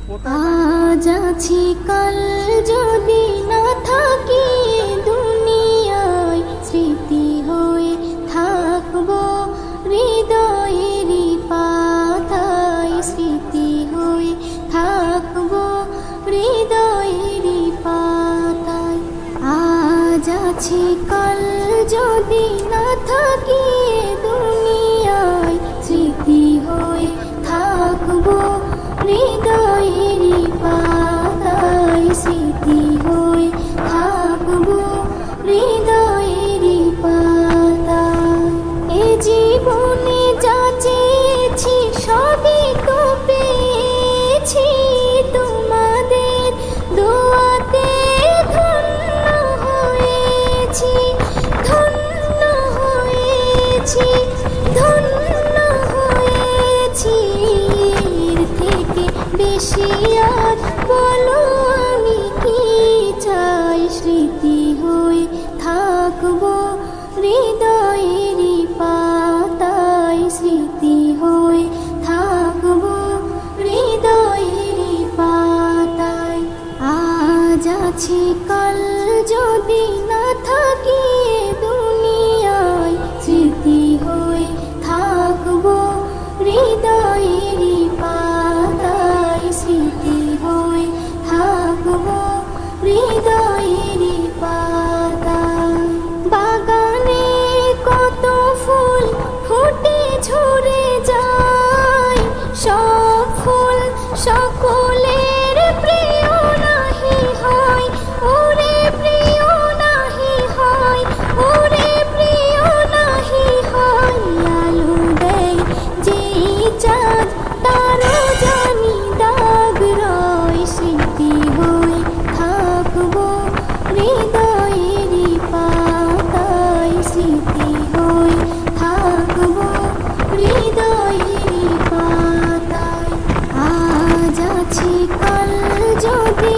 আজ আছি কাল যদি না থাকি দুনিয়ায়, স্মৃতি হয়ে থাকবো হৃদয়েরই পাতায়, স্মৃতি হয়ে থাকবো হৃদয়েরই পাতায়। আজ আছি কাল যদি না থাকি দুনিয়ায়, স্মৃতি হয়ে থাকবো হৃদয়েরই পাতায়, স্মৃতি হয়ে থাকবো হৃদয়েরই পাতায়। এ জীবনে যা চেয়েছি সবই তো পেয়েছি, তোমাদের দোয়াতে ধন্য হয়েছি, ধন্য হয়েছি, ধন্য হয়েছি। এর থেকে বেশি আর বলো আমি কি চাই, স্মৃতি হয়ে থাকবো হৃদয়েরই পাতায়, স্মৃতি হয়ে থাকবো হৃদয়েরই পাতায়। আজ আছি কাল যদি না থাকি দুনিয়ায়, স্মৃতি হয়ে থাকবো হৃদয়েরই পাতায়, স্মৃতি হয়ে থাকবো হৃদয়েরই পাতায়। বাগানে কত ফুল ফুটে ঝরে যায়, সব ফুল সকলের প্রিয় নাহি হয়, ওরে প্রিয় নাহি হয়, ওরে প্রিয় নাহি হয়। আলো দেয় যেই চাঁদ তারও জানি দাগ রয়, স্মৃতি হয়ে থাকবো হৃদয়েরই পাতায়, স্মৃতি হয়ে থাকবো হৃদয়েরই পাতায়। আজ আছি কাল যদি